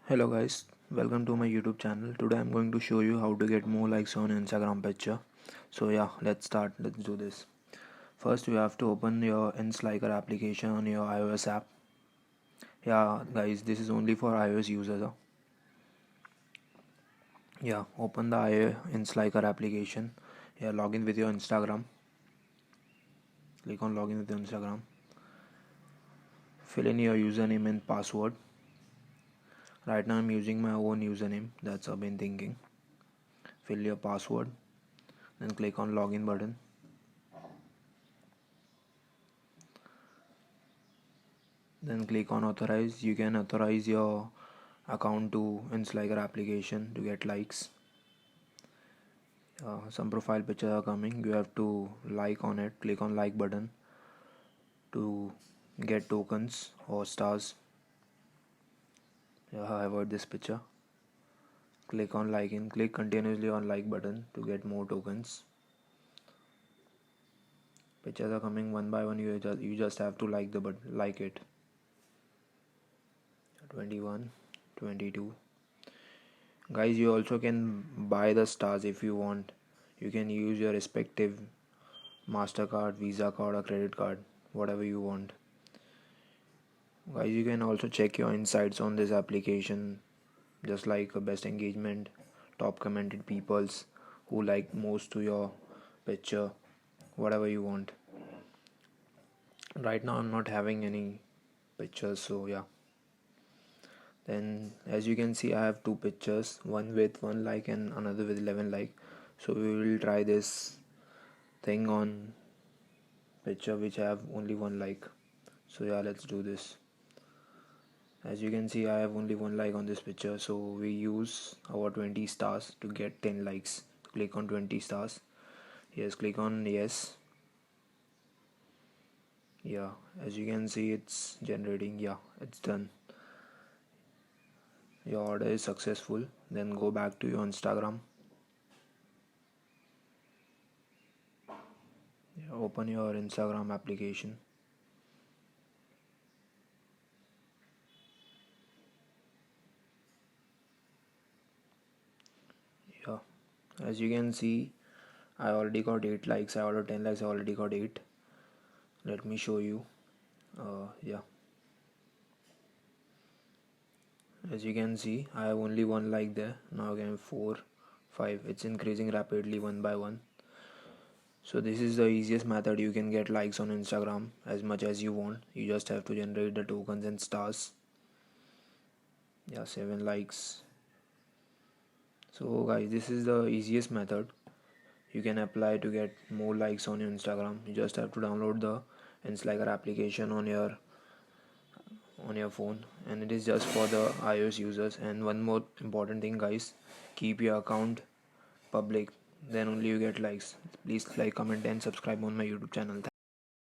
Hello guys, welcome to my YouTube channel. Today I'm going to show you how to get more likes on Instagram picture. So yeah, let's do this. First you have to open your InSliker application on your iOS app. Yeah guys, this is only for iOS users. Yeah, open the InSliker application. Yeah, log in with your Instagram. Click on login with your Instagram. Fill in your username and password. Right now I'm using my own username, that's I've been thinking. Fill your password, then click on login button. Then click on authorize. You can authorize your account to InSliker application to get likes. Some profile pictures are coming. You have to like on it. Click on like button to get tokens or stars. Avoid this picture. Click on like and click continuously on like button to get more tokens. Pictures are coming one by one. You just have to like the button, like it. 21, 22. Guys, you also can buy the stars if you want. You can use your respective MasterCard, Visa card or credit card, whatever you want. Guys, you can also check your insights on this application, just like a best engagement, top commented peoples who like most to your picture, whatever you want. Right now I'm not having any pictures, so yeah. Then as you can see I have two pictures, one with 1 like and another with 11 like. So we will try this thing on picture which I have only 1 like. So yeah, let's do this. As you can see I have only 1 like on this picture, so we use our 20 stars to get 10 likes. Click on 20 stars. Yes, click on yes. Yeah, as you can see it's generating. Yeah, it's done. Your order is successful. Then go back to your Instagram. Yeah, open your Instagram application. Yeah, as you can see I already got 8 likes. I ordered 10 likes, I already got 8. Let me show you. Yeah, as you can see I have only 1 like there. Now again 4, 5. It's increasing rapidly one by one. So this is the easiest method you can get likes on Instagram as much as you want. You just have to generate the tokens and stars. Yeah, 7 likes. So guys, this is the easiest method you can apply to get more likes on your Instagram. You just have to download the InSliker application on your phone, and it is just for the iOS users. And one more important thing guys, keep your account public, then only you get likes. Please like, comment and subscribe on my YouTube channel.